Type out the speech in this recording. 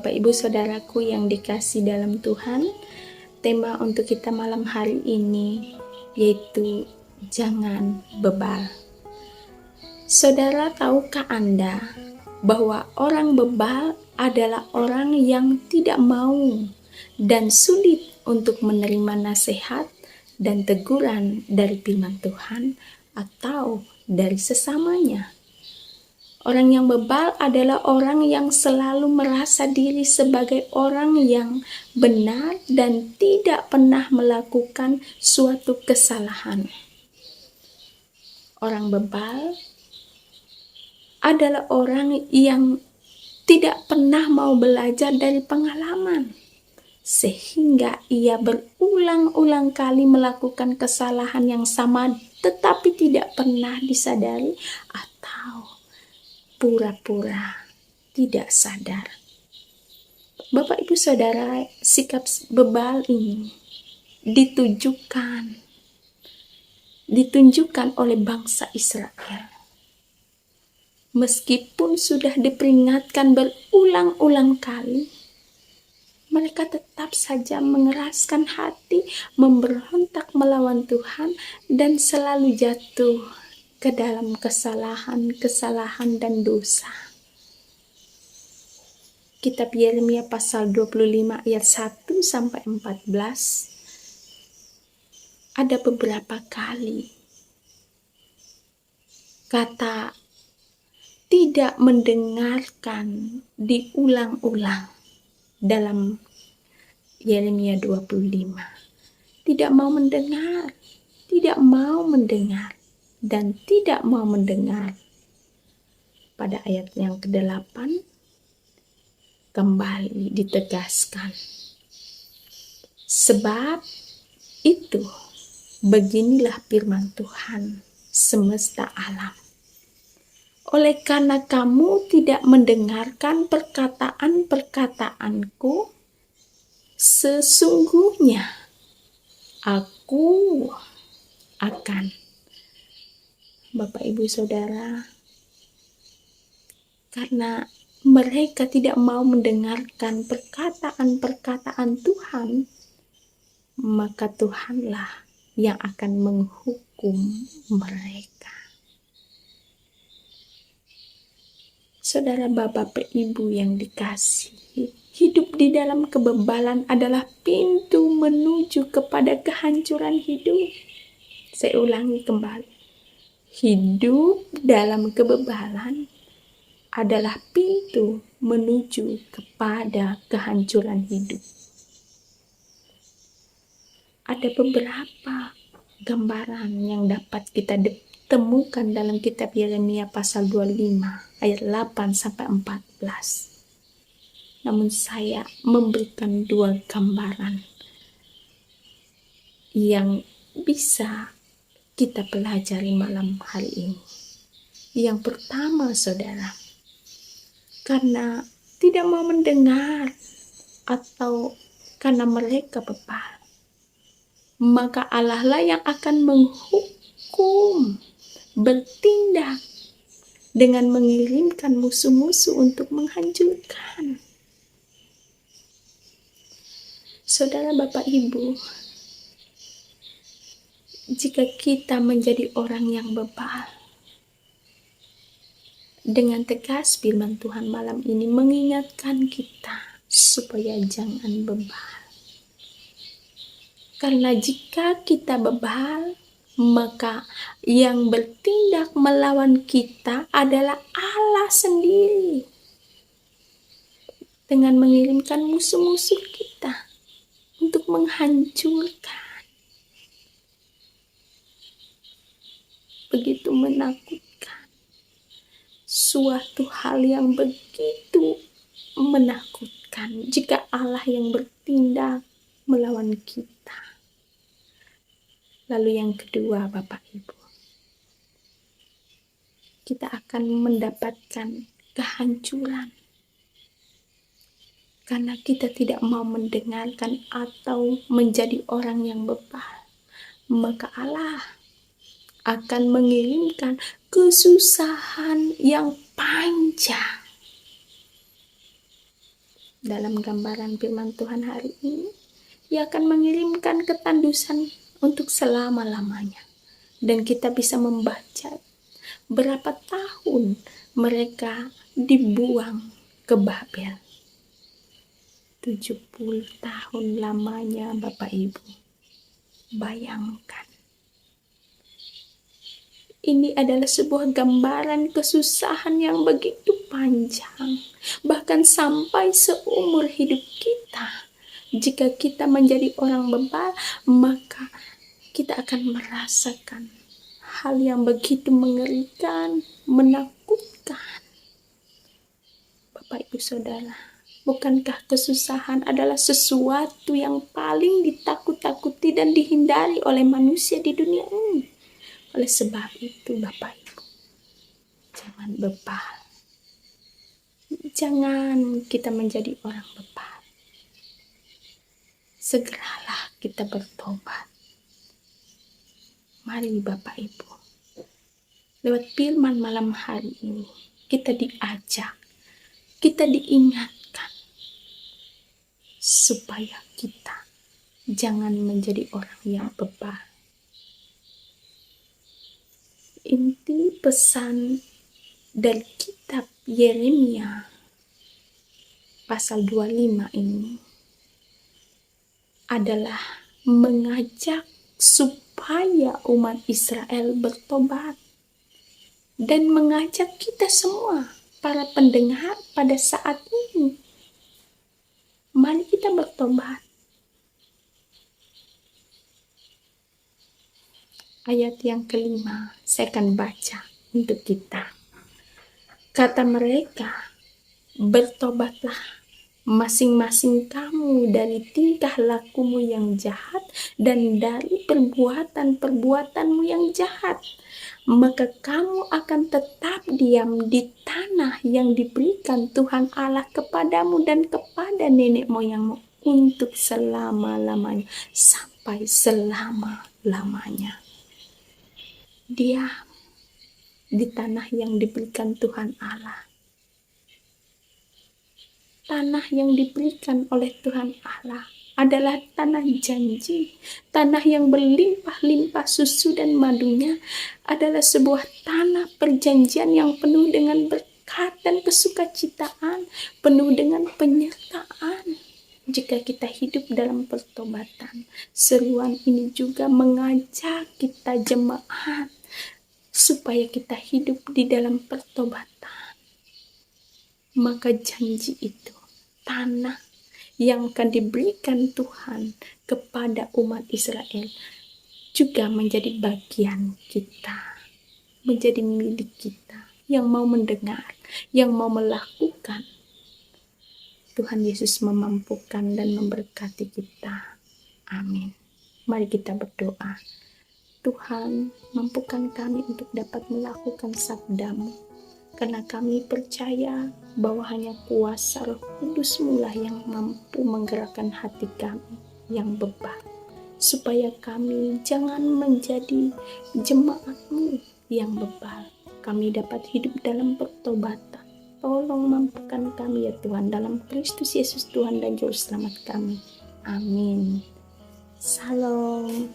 Bapak Ibu Saudaraku yang dikasih dalam Tuhan, tema untuk kita malam hari ini yaitu jangan bebal. Saudara, tahukah Anda bahwa orang bebal adalah orang yang tidak mau dan sulit untuk menerima nasihat dan teguran dari firman Tuhan atau dari sesamanya? Orang yang bebal adalah orang yang selalu merasa diri sebagai orang yang benar dan tidak pernah melakukan suatu kesalahan. Orang bebal adalah orang yang tidak pernah mau belajar dari pengalaman, sehingga ia berulang-ulang kali melakukan kesalahan yang sama tetapi tidak pernah disadari atau pura-pura tidak sadar. Bapak Ibu Saudara, sikap bebal ini ditunjukkan oleh bangsa Israel. Meskipun sudah diperingatkan berulang-ulang kali, mereka tetap saja mengeraskan hati, memberontak melawan Tuhan, dan selalu jatuh ke dalam kesalahan dan dosa. Kitab Yeremia pasal 25 ayat 1-14 ada beberapa kali kata tidak mendengarkan diulang-ulang dalam Yeremia 25. Tidak mau mendengar, dan tidak mau mendengar. Pada ayat yang ke-8 kembali ditegaskan. Sebab itu beginilah firman Tuhan semesta alam. Oleh karena kamu tidak mendengarkan perkataan-perkataanku, sesungguhnya aku akan. Bapak Ibu Saudara, karena mereka tidak mau mendengarkan perkataan-perkataan Tuhan, maka Tuhanlah yang akan menghukum mereka. Saudara, Bapak Ibu yang dikasihi, hidup di dalam kebebalan adalah pintu menuju kepada kehancuran hidup. Saya ulangi kembali. Hidup dalam kebebalan adalah pintu menuju kepada kehancuran hidup. Ada beberapa gambaran yang dapat kita temukan dalam kitab Yeremia pasal 25 ayat 8-14. Namun saya memberikan 2 gambaran yang bisa kita pelajari malam hari ini. Yang pertama, saudara, karena tidak mau mendengar atau karena mereka bebal, maka Allah lah yang akan menghukum, bertindak dengan mengirimkan musuh-musuh untuk menghancurkan. Saudara, Bapak Ibu, jika kita menjadi orang yang bebal, dengan tegas firman Tuhan malam ini mengingatkan kita supaya jangan bebal. Karena jika kita bebal, maka yang bertindak melawan kita adalah Allah sendiri dengan mengirimkan musuh-musuh kita untuk menghancurkan. Begitu menakutkan. Suatu hal yang begitu menakutkan jika Allah yang bertindak melawan kita. Lalu yang kedua, Bapak Ibu, kita akan mendapatkan kehancuran karena kita tidak mau mendengarkan atau menjadi orang yang bebal. Maka Allah akan mengirimkan kesusahan yang panjang dalam gambaran firman Tuhan hari ini, Ia akan mengirimkan ketandusan untuk selama-lamanya. Dan kita bisa membaca berapa tahun mereka dibuang ke Babel. 70 tahun lamanya, Bapak Ibu. Bayangkan. Ini adalah sebuah gambaran kesusahan yang begitu panjang, bahkan sampai seumur hidup kita. Jika kita menjadi orang bebal, maka kita akan merasakan hal yang begitu mengerikan, menakutkan. Bapak Ibu Saudara, bukankah kesusahan adalah sesuatu yang paling ditakut-takuti dan dihindari oleh manusia di dunia ini? Oleh sebab itu, Bapak Ibu, jangan bebal. Jangan kita menjadi orang bebal. Segeralah kita bertobat. Mari Bapak Ibu, lewat firman malam hari ini, kita diajak, kita diingatkan, supaya kita jangan menjadi orang yang bebal. Inti pesan dari kitab Yeremia pasal 25 ini adalah mengajak supaya umat Israel bertobat dan mengajak kita semua, para pendengar pada saat ini, mari kita bertobat. Ayat yang kelima saya akan baca untuk kita. Kata mereka, bertobatlah masing-masing kamu dari tingkah lakumu yang jahat dan dari perbuatan-perbuatanmu yang jahat. Maka kamu akan tetap diam di tanah yang diberikan Tuhan Allah kepadamu dan kepada nenek moyangmu untuk selama-lamanya, sampai selama-lamanya. Diam di tanah yang diberikan Tuhan Allah. Tanah yang diberikan oleh Tuhan Allah adalah tanah janji, tanah yang berlimpah-limpah susu dan madunya, adalah sebuah tanah perjanjian yang penuh dengan berkat dan kesukacitaan, penuh dengan penyertaan. Jika kita hidup dalam pertobatan, seruan ini juga mengajak kita jemaat supaya kita hidup di dalam pertobatan. Maka janji itu, tanah yang akan diberikan Tuhan kepada umat Israel, juga menjadi bagian kita, menjadi milik kita, yang mau mendengar, yang mau melakukan. Tuhan Yesus memampukan dan memberkati kita. Amin. Mari kita berdoa. Tuhan, mampukan kami untuk dapat melakukan sabda-Mu, karena kami percaya bahwa hanya kuasa Roh Kudus-Mu lah yang mampu menggerakkan hati kami yang bebal, supaya kami jangan menjadi jemaat-Mu yang bebal. Kami dapat hidup dalam pertobatan. Tolong mampukan kami ya Tuhan, dalam Kristus Yesus Tuhan dan Juru Selamat kami. Amin. Salam.